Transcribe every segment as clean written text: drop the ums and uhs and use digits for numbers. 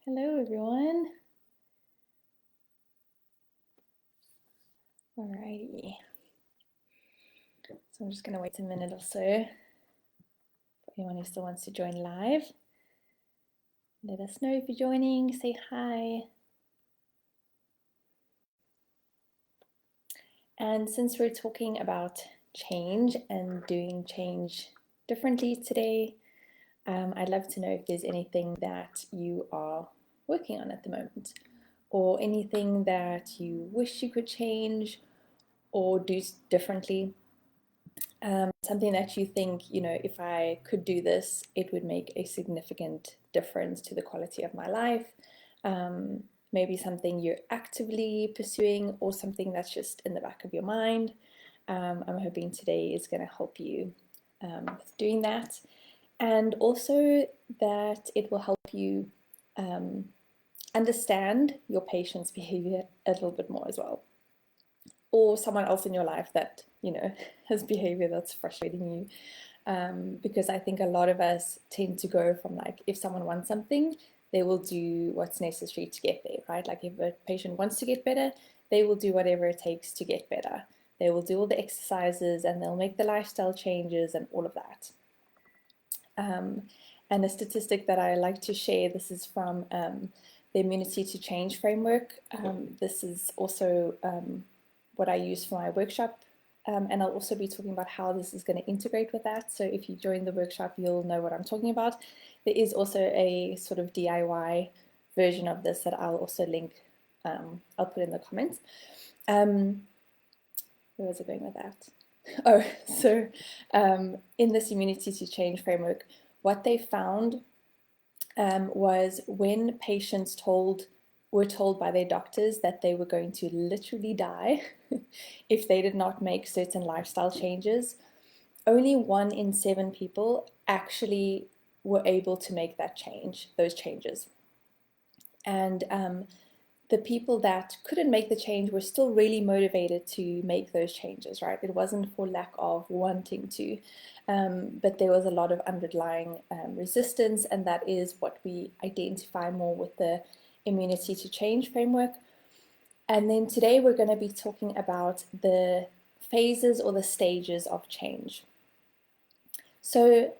Hello everyone. Alrighty. So I'm just going to wait a minute or so for anyone who still wants to join live. Let us know if you're joining. Say hi. And since we're talking about change and doing change differently today, I'd love to know if there's anything that you are working on at the moment, or anything that you wish you could change or do differently. Something that you think, if I could do this, it would make a significant difference to the quality of my life. Maybe something you're actively pursuing or something that's just in the back of your mind. I'm hoping today is going to help you with doing that. And also that it will help you understand your patient's behavior a little bit more as well. Or someone else in your life that, has behavior that's frustrating you. Because I think a lot of us tend to go from like, if someone wants something, they will do what's necessary to get there, right? Like if a patient wants to get better, they will do whatever it takes to get better. They will do all the exercises and they'll make the lifestyle changes and all of that. And a statistic that I like to share, this is from the Immunity to Change framework. This is also what I use for my workshop. And I'll also be talking about how this is going to integrate with that. So if you join the workshop, you'll know what I'm talking about. There is also a sort of DIY version of this that I'll also link. I'll put in the comments. Where was I going with that? Oh, so in this Immunity to Change framework, what they found was when patients were told by their doctors that they were going to literally die if they did not make certain lifestyle changes, only 1 in 7 people actually were able to make those changes. And the people that couldn't make the change were still really motivated to make those changes, right? It wasn't for lack of wanting to, but there was a lot of underlying resistance, and that is what we identify more with the Immunity to Change framework. And then today we're going to be talking about the phases or the stages of change. So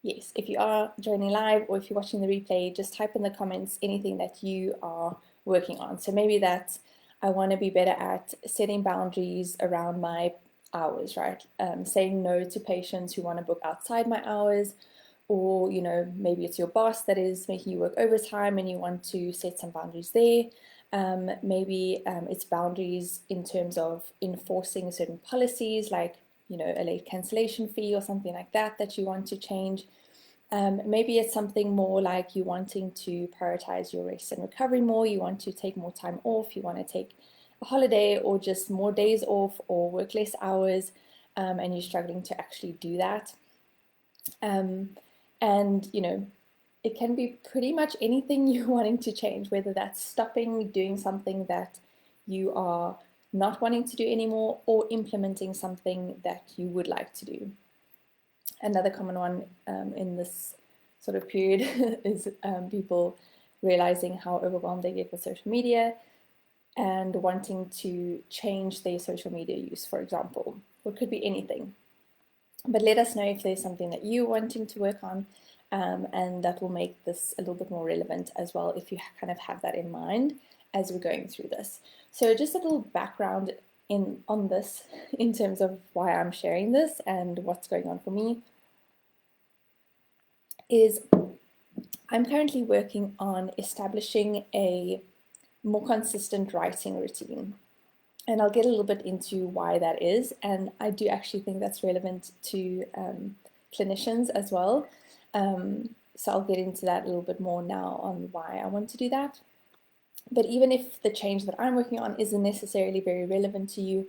yes, if you are joining live or if you're watching the replay, just type in the comments anything that you are working on. So maybe that's, I want to be better at setting boundaries around my hours, right? Saying no to patients who want to book outside my hours, or, maybe it's your boss that is making you work overtime and you want to set some boundaries there. Maybe it's boundaries in terms of enforcing certain policies, like, a late cancellation fee or something like that you want to change. Maybe it's something more like you wanting to prioritize your rest and recovery more, you want to take more time off, you want to take a holiday or just more days off or work less hours, and you're struggling to actually do that. And, it can be pretty much anything you're wanting to change, whether that's stopping doing something that you are not wanting to do anymore or implementing something that you would like to do. Another common one in this sort of period is people realizing how overwhelmed they get with social media and wanting to change their social media use, for example. Or it could be anything. But let us know if there's something that you're wanting to work on, and that will make this a little bit more relevant as well if you kind of have that in mind as we're going through this. So just a little background on this in terms of why I'm sharing this and what's going on for me is I'm currently working on establishing a more consistent writing routine. And I'll get a little bit into why that is. And I do actually think that's relevant to clinicians as well. So I'll get into that a little bit more now on why I want to do that. But even if the change that I'm working on isn't necessarily very relevant to you,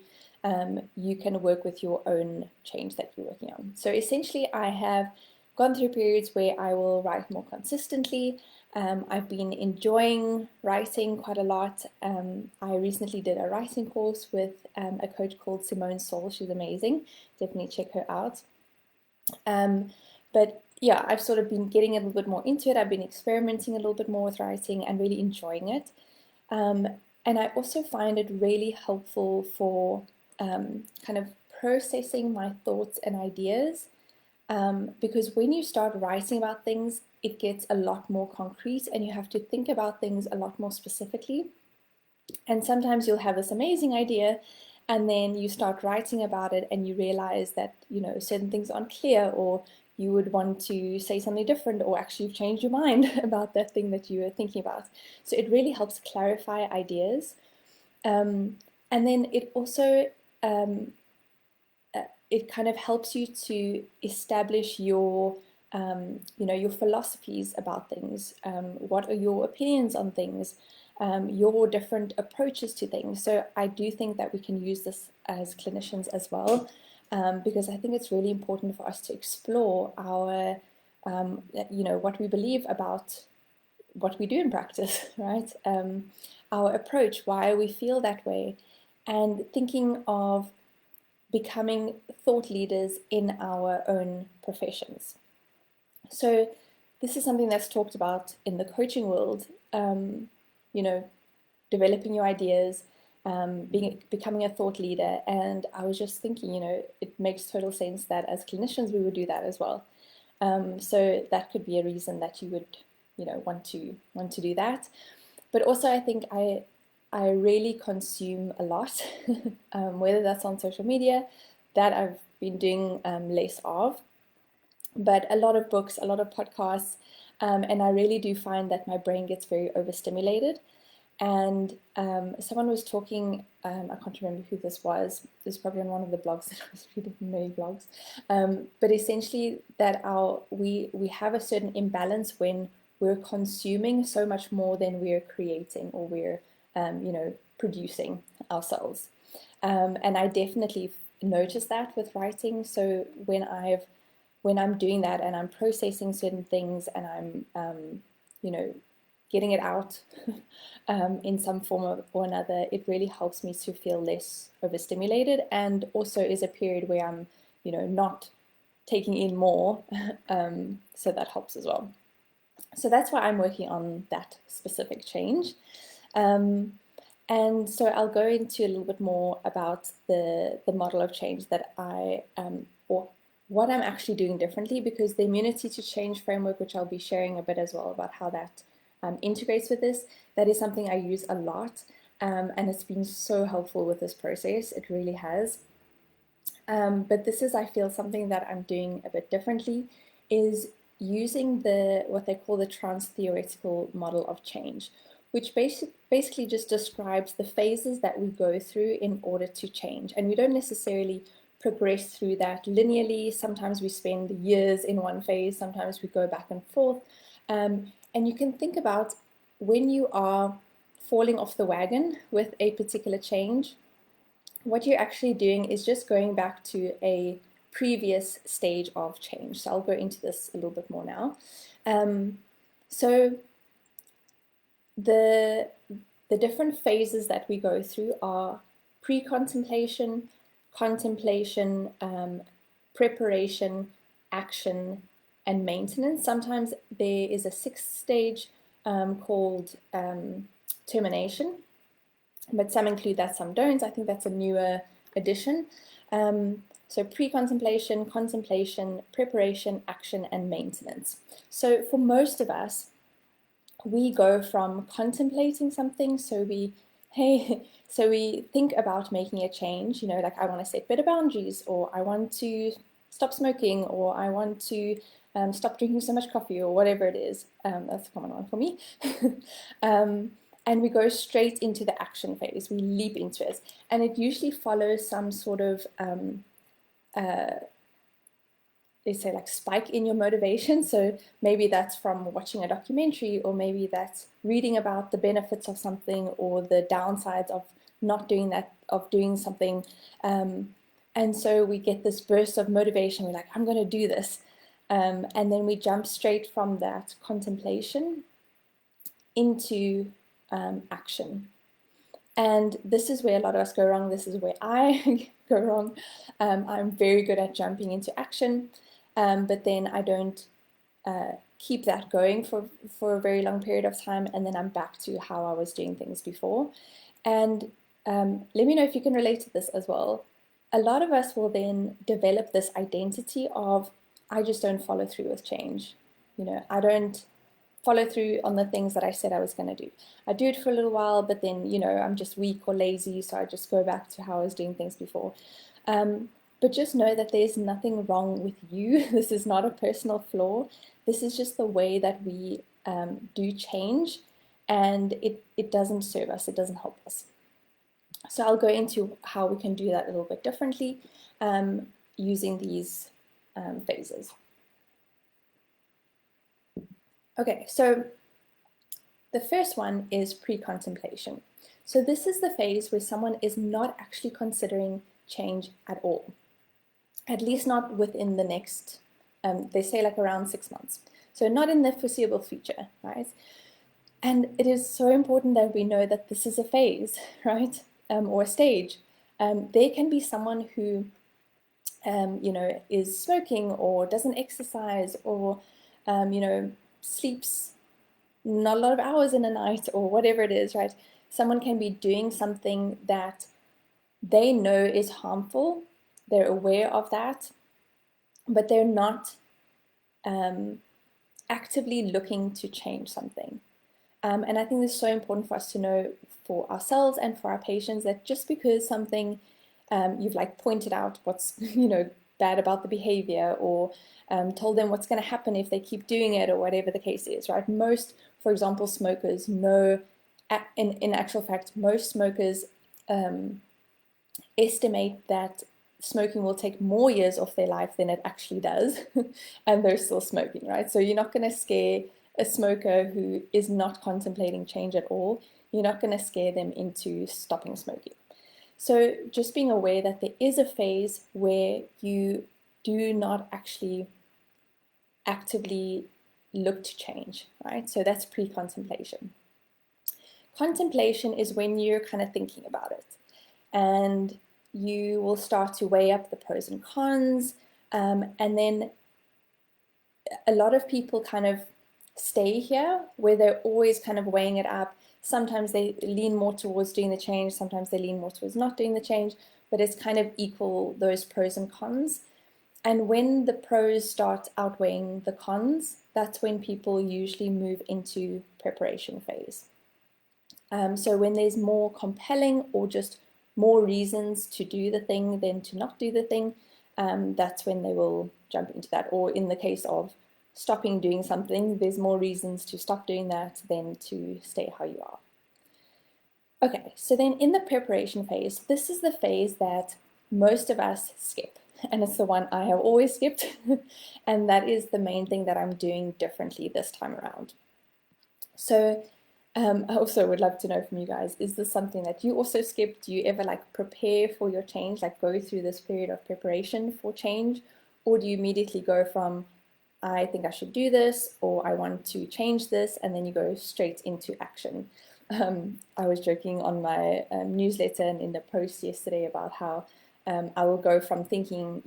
you can work with your own change that you're working on. So essentially, I have gone through periods where I will write more consistently. I've been enjoying writing quite a lot. I recently did a writing course with a coach called Simone Soul. She's amazing. Definitely check her out. But yeah, I've sort of been getting a little bit more into it. I've been experimenting a little bit more with writing and really enjoying it. Um, and I also find it really helpful for kind of processing my thoughts and ideas, because when you start writing about things, it gets a lot more concrete and you have to think about things a lot more specifically. And sometimes you'll have this amazing idea and then you start writing about it and you realize that, you know, certain things aren't clear, or you would want to say something different, or actually you've changed your mind about that thing that you were thinking about. So it really helps clarify ideas. And then it also it kind of helps you to establish your you know, your philosophies about things. What are your opinions on things? Your different approaches to things. So I do think that we can use this as clinicians as well, because I think it's really important for us to explore our, you know, what we believe about what we do in practice, right? Our approach, why we feel that way, and thinking of becoming thought leaders in our own professions. So this is something that's talked about in the coaching world, you know, developing your ideas, becoming a thought leader. And I was just thinking, you know, it makes total sense that as clinicians we would do that as well. So that could be a reason that you would, you know, want to do that. But also I think I really consume a lot, whether that's on social media, that I've been doing less of, but a lot of books, a lot of podcasts, and I really do find that my brain gets very overstimulated. And someone was talking, I can't remember who this was. It was probably on one of the blogs that I was reading, many blogs. But essentially, that we have a certain imbalance when we're consuming so much more than we're creating, or we're you know, producing ourselves. And I definitely noticed that with writing. So when I'm doing that and I'm processing certain things and I'm you know, getting it out in some form or another, it really helps me to feel less overstimulated, and also is a period where I'm, you know, not taking in more, so that helps as well. So that's why I'm working on that specific change. And so I'll go into a little bit more about the model of change that or what I'm actually doing differently, because the immunity to change framework, which I'll be sharing a bit as well about how that integrates with this, that is something I use a lot, and it's been so helpful with this process. It really has. But this is, I feel, something that I'm doing a bit differently, is using what they call the trans-theoretical model of change, which basically just describes the phases that we go through in order to change. And we don't necessarily progress through that linearly. Sometimes we spend years in one phase, sometimes we go back and forth. And you can think about when you are falling off the wagon with a particular change, what you're actually doing is just going back to a previous stage of change. So I'll go into this a little bit more now. So the different phases that we go through are pre-contemplation, contemplation, preparation, action, and maintenance. Sometimes there is a sixth stage called termination, but some include that, some don't. I think that's a newer addition. So pre-contemplation, contemplation, preparation, action, and maintenance. So for most of us, we go from contemplating something, so we think about making a change, you know, like I want to set better boundaries, or I want to stop smoking, or I want to stop drinking so much coffee, or whatever it is. That's a common one for me. And we go straight into the action phase. We leap into it, and it usually follows some sort of they say like spike in your motivation. So maybe that's from watching a documentary, or maybe that's reading about the benefits of something or the downsides of not doing that, of doing something. And so we get this burst of motivation. We're like, I'm going to do this. And then we jump straight from that contemplation into action. And this is where a lot of us go wrong. This is where I go wrong. I'm very good at jumping into action, but then I don't keep that going for a very long period of time, and then I'm back to how I was doing things before. And let me know if you can relate to this as well. A lot of us will then develop this identity of, I just don't follow through with change. I don't follow through on the things that I said I was going to do. I do it for a little while, but then, I'm just weak or lazy, so I just go back to how I was doing things before. But just know that there's nothing wrong with you. This is not a personal flaw. This is just the way that we do change, and it doesn't serve us, it doesn't help us. So I'll go into how we can do that a little bit differently using these phases. Okay, so the first one is pre-contemplation. So this is the phase where someone is not actually considering change at all, at least not within the next, they say like around 6 months. So not in the foreseeable future, right? And it is so important that we know that this is a phase, right? Or a stage. There can be someone who, is smoking or doesn't exercise or, sleeps not a lot of hours in a night or whatever it is, right? Someone can be doing something that they know is harmful. They're aware of that, but they're not actively looking to change something. And I think this is so important for us to know for ourselves and for our patients, that just because something you've like pointed out what's bad about the behavior, or told them what's going to happen if they keep doing it, or whatever the case is, right? Most, for example, smokers know, in actual fact, most smokers estimate that smoking will take more years off their life than it actually does, and they're still smoking, right? So you're not going to scare a smoker who is not contemplating change at all. You're not going to scare them into stopping smoking. So just being aware that there is a phase where you do not actually actively look to change, right? So that's pre-contemplation. Contemplation is when you're kind of thinking about it, and you will start to weigh up the pros and cons, and then a lot of people kind of stay here where they're always kind of weighing it up. Sometimes they lean more towards doing the change, sometimes they lean more towards not doing the change, but it's kind of equal, those pros and cons. And when the pros start outweighing the cons, that's when people usually move into preparation phase. So when there's more compelling or just more reasons to do the thing than to not do the thing, that's when they will jump into that. Or in the case of stopping doing something, there's more reasons to stop doing that than to stay how you are. Okay, so then in the preparation phase, this is the phase that most of us skip, and it's the one I have always skipped, and that is the main thing that I'm doing differently this time around. So I also would love to know from you guys, is this something that you also skip? Do you ever like prepare for your change, like go through this period of preparation for change? Or do you immediately go from, I think I should do this, or I want to change this, and then you go straight into action? I was joking on my newsletter and in the post yesterday about how I will go from thinking,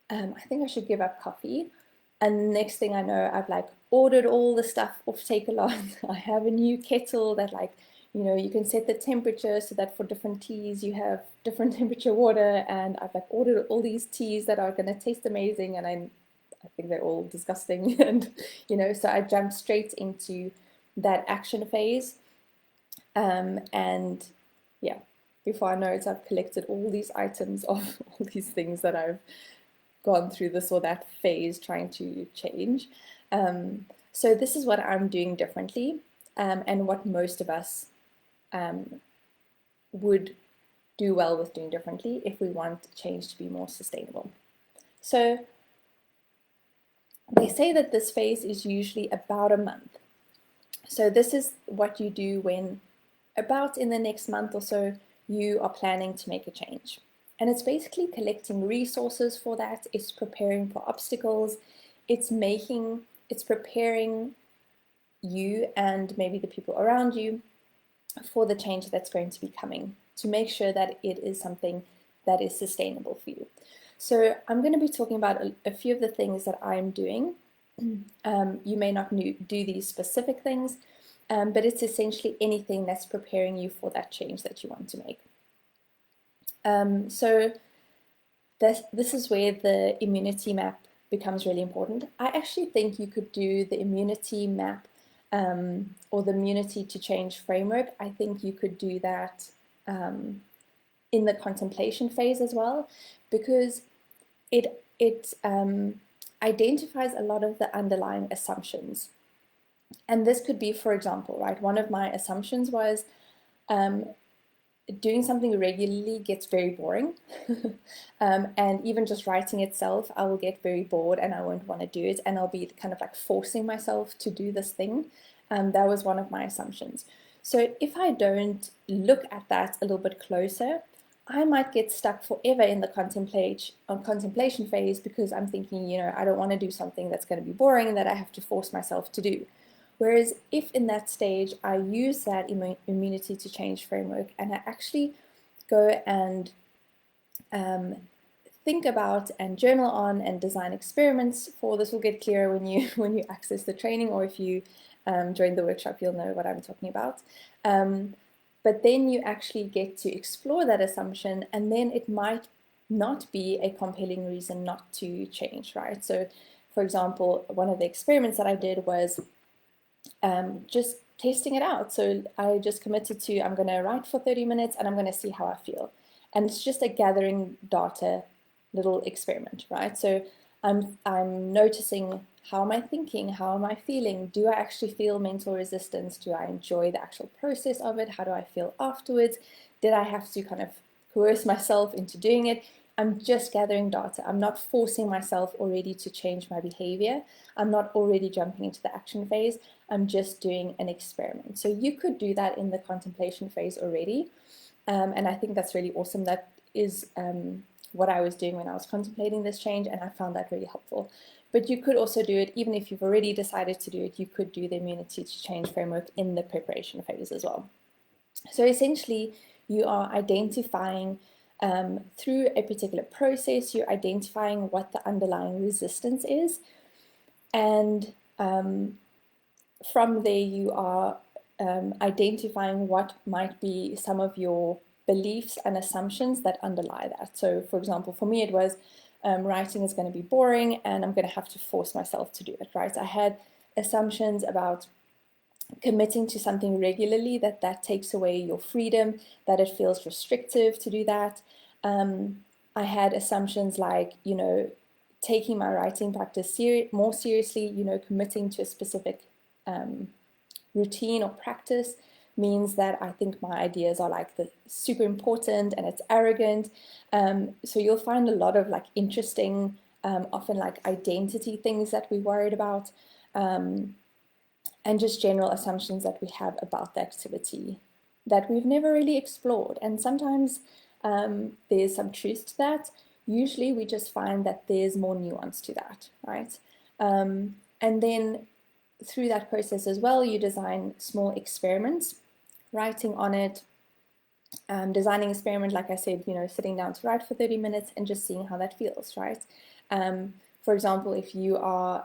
I think I should give up coffee, and the next thing I know, I've like ordered all the stuff off Takealot. I have a new kettle that you can set the temperature so that for different teas you have different temperature water, and I've like ordered all these teas that are going to taste amazing, and I think they're all disgusting, and so I jumped straight into that action phase, and yeah, before I know it, I've collected all these items of all these things that I've gone through this or that phase trying to change. So this is what I'm doing differently, and what most of us would do well with doing differently if we want change to be more sustainable. So they say that this phase is usually about a month. So this is what you do when about in the next month or so you are planning to make a change. And it's basically collecting resources for that. It's preparing for obstacles. It's preparing you and maybe the people around you for the change that's going to be coming, to make sure that it is something that is sustainable for you. So I'm going to be talking about a few of the things that I'm doing You may not do these specific things, but it's essentially anything that's preparing you for that change that you want to make. So this is where the immunity map becomes really important. I actually think you could do the immunity map or the immunity to change framework. I think you could do that in the contemplation phase as well, because it identifies a lot of the underlying assumptions. And this could be, for example, right, one of my assumptions was doing something regularly gets very boring. And even just writing itself, I will get very bored and I won't want to do it. And I'll be kind of like forcing myself to do this thing. That was one of my assumptions. So if I don't look at that a little bit closer, I might get stuck forever in the contemplation phase, because I'm thinking, you know, I don't want to do something that's going to be boring and that I have to force myself to do. Whereas if in that stage I use that immunity to change framework and I actually go and think about and journal on and design experiments for, this will get clearer when you access the training, or if you join the workshop, you'll know what I'm talking about. But then you actually get to explore that assumption, and then it might not be a compelling reason not to change, right? So for example, one of the experiments that I did was just testing it out. So I just committed to, I'm going to write for 30 minutes and I'm going to see how I feel. And it's just a gathering data little experiment, right? So I'm noticing, how am I thinking? How am I feeling? Do I actually feel mental resistance? Do I enjoy the actual process of it? How do I feel afterwards? Did I have to kind of coerce myself into doing it? I'm just gathering data. I'm not forcing myself already to change my behavior. I'm not already jumping into the action phase. I'm just doing an experiment. So you could do that in the contemplation phase already. And I think that's really awesome. That is what I was doing when I was contemplating this change, and I found that really helpful. But you could also do it, even if you've already decided to do it, you could do the immunity to change framework in the preparation phase as well. So essentially, you are identifying through a particular process, you're identifying what the underlying resistance is. And from there, you are identifying what might be some of your beliefs and assumptions that underlie that. So for example, for me, it was writing is going to be boring and I'm going to have to force myself to do it, right? I had assumptions about committing to something regularly, that takes away your freedom, that it feels restrictive to do that. I had assumptions like, you know, taking my writing practice more seriously, you know, committing to a specific routine or practice means that I think my ideas are like the super important and it's arrogant. So you'll find a lot of like interesting, often like identity things that we worried about, and just general assumptions that we have about the activity that we've never really explored. And sometimes there's some truth to that. Usually we just find that there's more nuance to that, right? And then through that process as well, you design small experiments, writing on it, designing experiment, like I said, you know, sitting down to write for 30 minutes and just seeing how that feels, right? For example, if you are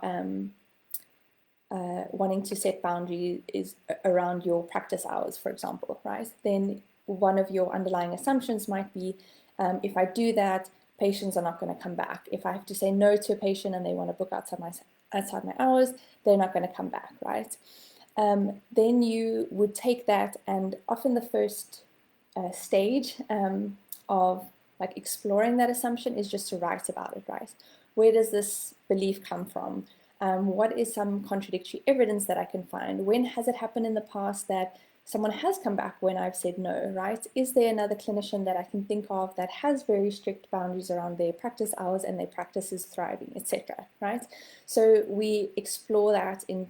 wanting to set boundaries is around your practice hours, for example, right? Then one of your underlying assumptions might be, if I do that, patients are not going to come back. If I have to say no to a patient and they want to book outside my hours, they're not going to come back, right? Then you would take that, and often the first stage of like exploring that assumption is just to write about it, right? Where does this belief come from? What is some contradictory evidence that I can find? When has it happened in the past that someone has come back when I've said no, right? Is there another clinician that I can think of that has very strict boundaries around their practice hours and their practice is thriving, etc., right? So we explore that in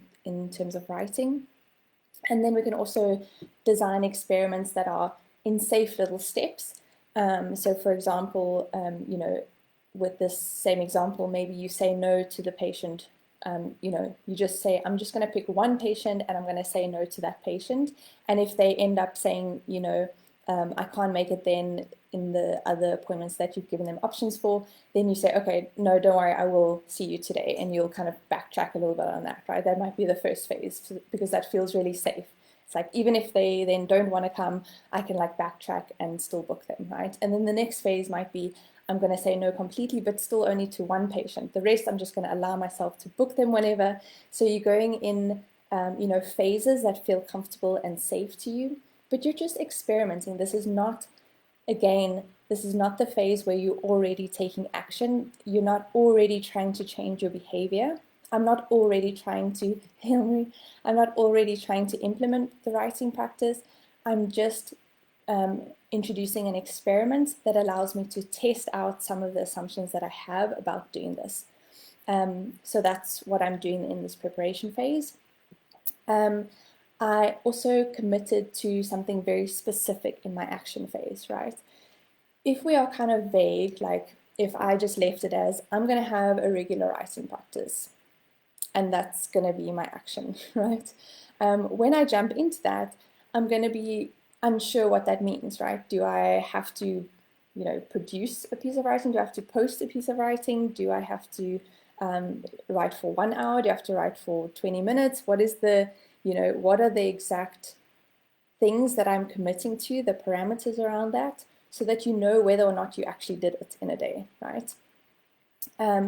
terms of writing. And then we can also design experiments that are in safe little steps. So for example, you know, with this same example, maybe you say no to the patient. You know, you just say, I'm just going to pick one patient and I'm going to say no to that patient. And if they end up saying, you know, I can't make it then in the other appointments that you've given them options for, then you say, okay, no, don't worry, I will see you today. And you'll kind of backtrack a little bit on that, right? That might be the first phase because that feels really safe. It's like, even if they then don't want to come, I can like backtrack and still book them, right? And then the next phase might be, I'm going to say no completely, but still only to one patient. The rest, I'm just going to allow myself to book them whenever. So you're going in, phases that feel comfortable and safe to you, but you're just experimenting. This is not, again, this is not the phase where you're already taking action. You're not already trying to change your behavior. I'm not already trying to, I'm not already trying to implement the writing practice. I'm just introducing an experiment that allows me to test out some of the assumptions that I have about doing this. So that's what I'm doing in this preparation phase. I also committed to something very specific in my action phase, right? If we are kind of vague, like if I just left it as, I'm going to have a regular writing practice, and that's going to be my action, right? When I jump into that, I'm going to be unsure what that means, right? Do I have to, produce a piece of writing? Do I have to post a piece of writing? Do I have to write for 1 hour? Do I have to write for 20 minutes? What is the, what are the exact things that I'm committing to, the parameters around that, so that you know whether or not you actually did it in a day, right?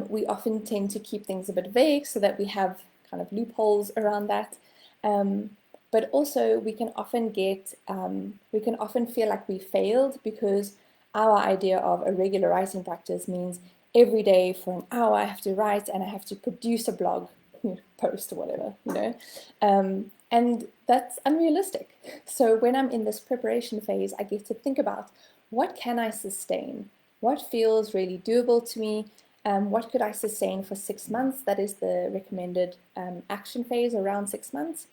We often tend to keep things a bit vague so that we have kind of loopholes around that. But also we can often feel like we failed because our idea of a regular writing practice means every day for an hour I have to write and I have to produce a blog post or whatever, and that's unrealistic. So when I'm in this preparation phase, I get to think about, what can I sustain? What feels really doable to me? What could I sustain for 6 months? That is the recommended action phase, around 6 months.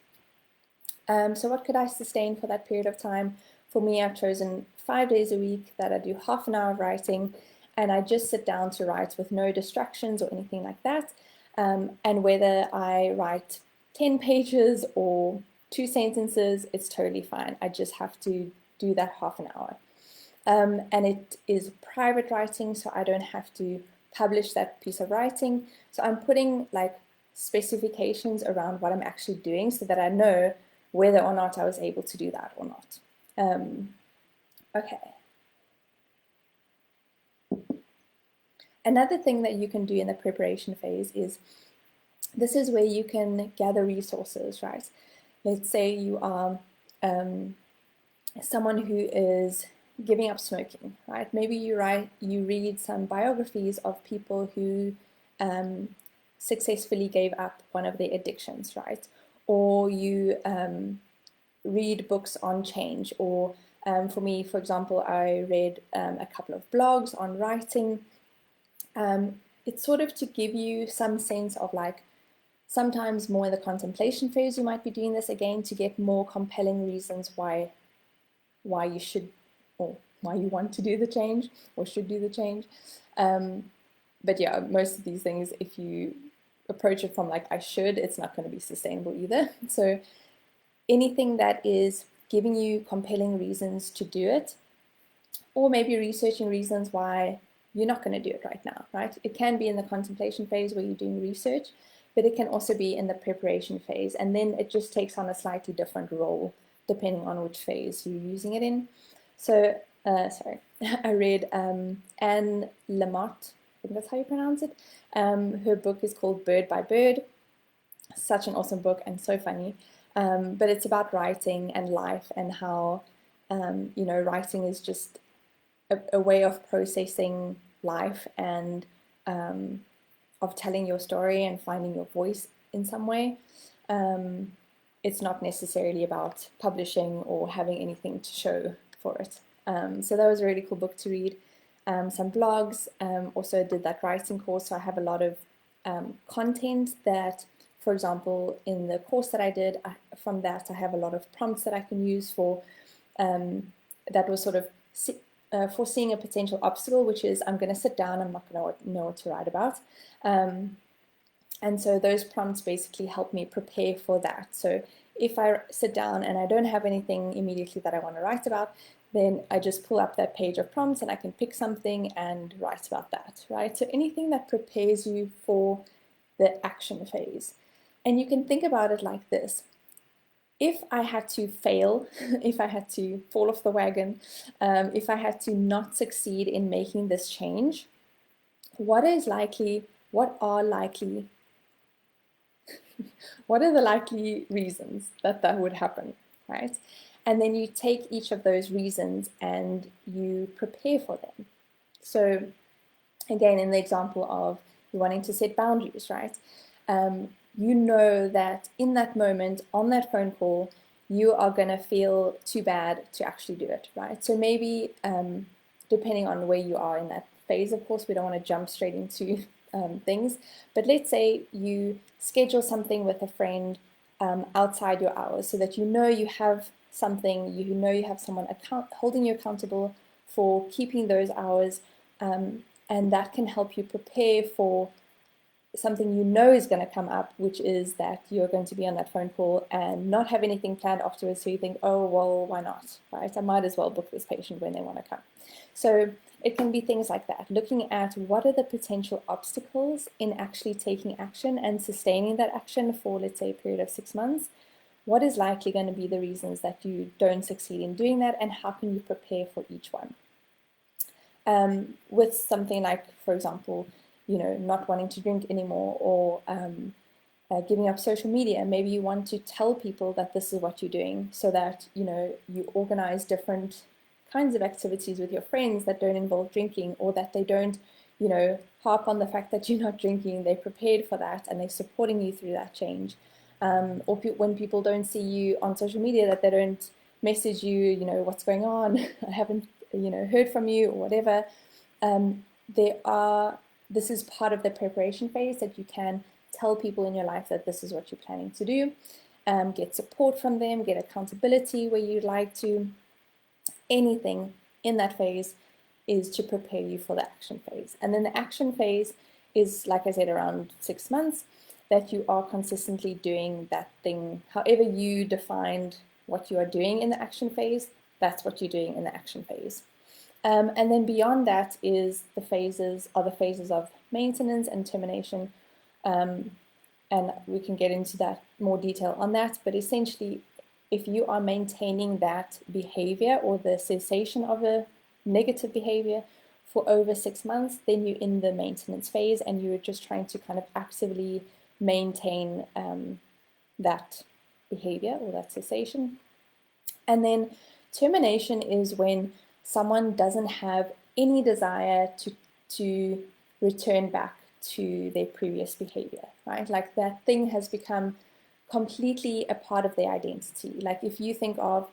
So what could I sustain for that period of time? For me, I've chosen 5 days a week that I do half an hour of writing, and I just sit down to write with no distractions or anything like that. And whether I write 10 pages or 2 sentences, it's totally fine. I just have to do that half an hour. And it is private writing, so I don't have to publish that piece of writing. So I'm putting like specifications around what I'm actually doing so that I know whether or not I was able to do that or not. Okay. Another thing that you can do in the preparation phase is, this is where you can gather resources, right? Let's say you are someone who is giving up smoking, right? Maybe you read some biographies of people who successfully gave up one of their addictions, right? Or you read books on change, or for me, for example, I read a couple of blogs on writing. It's sort of to give you some sense of, like, sometimes more in the contemplation phase, you might be doing this again to get more compelling reasons why you should, or why you want to do the change or should do the change. But yeah, most of these things, if you approach it from like I should, it's not going to be sustainable either. So anything that is giving you compelling reasons to do it, or maybe researching reasons why you're not going to do it right now, right? It can be in the contemplation phase where you're doing research, but it can also be in the preparation phase, and then it just takes on a slightly different role depending on which phase you're using it in. So, I read Anne Lamott, I think that's how you pronounce it. Her book is called Bird by Bird. Such an awesome book and so funny. But it's about writing and life, and how, writing is just a way of processing life and of telling your story and finding your voice in some way. It's not necessarily about publishing or having anything to show for it. So that was a really cool book to read. Some blogs, also did that writing course, so I have a lot of content that, for example, in the course that I did, from that I have a lot of prompts that I can use for, that was sort of foreseeing a potential obstacle, which is, I'm going to sit down, I'm not going to know what to write about. And so those prompts basically help me prepare for that. So if I sit down and I don't have anything immediately that I want to write about, then I just pull up that page of prompts and I can pick something and write about that, right? So anything that prepares you for the action phase. And you can think about it like this. If I had to fail, if I had to fall off the wagon, if I had to not succeed in making this change, what are the likely reasons that that would happen, right? And then you take each of those reasons and you prepare for them. So again, in the example of you wanting to set boundaries, right? You know that in that moment, on that phone call, you are going to feel too bad to actually do it, right? So maybe, depending on where you are in that phase, of course, we don't want to jump straight into things, but let's say you schedule something with a friend outside your hours so that you know you have something, you know you have someone holding you accountable for keeping those hours, and that can help you prepare for something you know is going to come up, which is that you're going to be on that phone call and not have anything planned afterwards. So you think, oh, well, why not, right? I might as well book this patient when they want to come. So it can be things like that, looking at what are the potential obstacles in actually taking action and sustaining that action for, let's say, a period of 6 months. What is likely going to be the reasons that you don't succeed in doing that, and how can you prepare for each one? With something like, for example, not wanting to drink anymore, or giving up social media. Maybe you want to tell people that this is what you're doing, so that you organize different kinds of activities with your friends that don't involve drinking, or that they don't harp on the fact that you're not drinking. They're prepared for that and they're supporting you through that change. Or when people don't see you on social media, that they don't message you, what's going on, I haven't heard from you, or whatever. This is part of the preparation phase, that you can tell people in your life that this is what you're planning to do, get support from them, get accountability where you'd like to. Anything in that phase is to prepare you for the action phase. And then the action phase is, like I said, around 6 months, that you are consistently doing that thing. However you defined what you are doing in the action phase, that's what you're doing in the action phase. And then beyond that is the phases of maintenance and termination. And we can get into that more detail on that. But essentially, if you are maintaining that behavior or the cessation of a negative behavior for over 6 months, then you're in the maintenance phase and you're just trying to kind of actively maintain that behavior or that cessation. And then termination is when someone doesn't have any desire to return back to their previous behavior, right? Like that thing has become completely a part of their identity. Like if you think of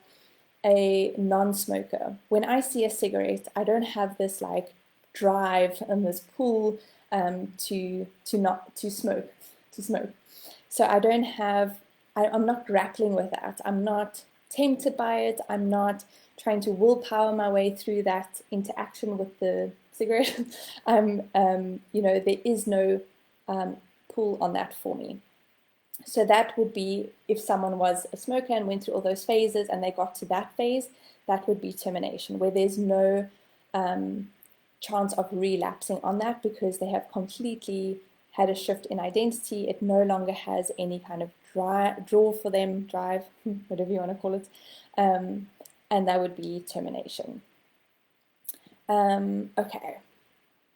a non-smoker, when I see a cigarette, I don't have this like drive and this pull to smoke. So I'm not grappling with that. I'm not tempted by it. I'm not trying to willpower my way through that interaction with the cigarette. There is no pull on that for me. So that would be if someone was a smoker and went through all those phases and they got to that phase, that would be termination, where there's no chance of relapsing on that because they have completely had a shift in identity. It no longer has any kind of draw for them, drive, whatever you want to call it, and that would be termination. Okay,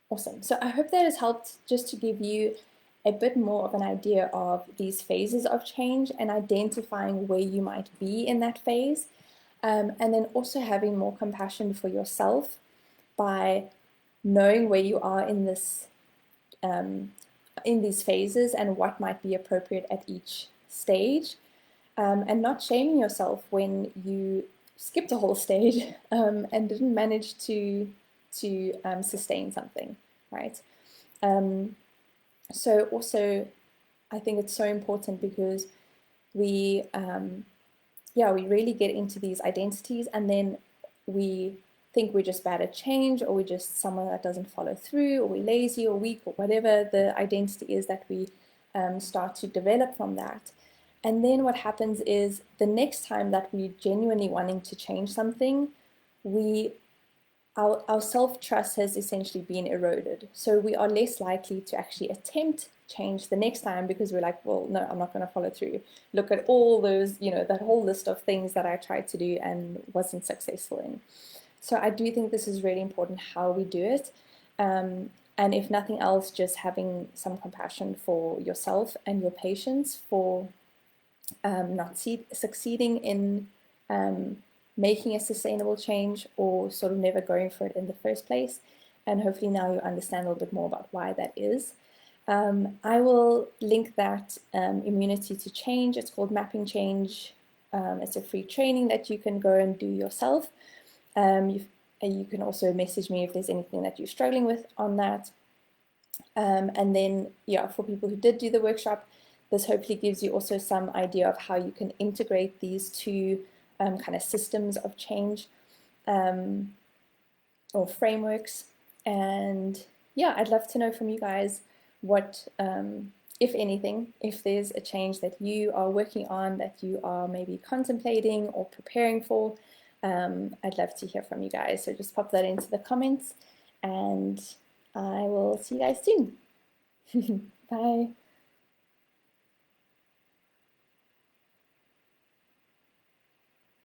awesome. So I hope that has helped just to give you a bit more of an idea of these phases of change and identifying where you might be in that phase, and then also having more compassion for yourself by knowing where you are in this in these phases and what might be appropriate at each stage, and not shaming yourself when you skipped a whole stage and didn't manage to sustain something, right? So also, I think it's so important because we really get into these identities, and then we think we're just bad at change, or we're just someone that doesn't follow through, or we're lazy or weak, or whatever the identity is that we start to develop from that. And then what happens is the next time that we're genuinely wanting to change something, our self-trust has essentially been eroded. So we are less likely to actually attempt change the next time because we're like, well, no, I'm not going to follow through. Look at all those, that whole list of things that I tried to do and wasn't successful in. So I do think this is really important how we do it. And if nothing else, just having some compassion for yourself and your patients for not succeeding in making a sustainable change or sort of never going for it in the first place. And hopefully now you understand a little bit more about why that is. I will link that immunity to change. It's called Mapping Change. It's a free training that you can go and do yourself. You can also message me if there's anything that you're struggling with on that. And then, yeah, for people who did do the workshop, this hopefully gives you also some idea of how you can integrate these two kind of systems of change or frameworks. And yeah, I'd love to know from you guys what, if anything, if there's a change that you are working on, that you are maybe contemplating or preparing for. I'd love to hear from you guys. So just pop that into the comments and I will see you guys soon. Bye.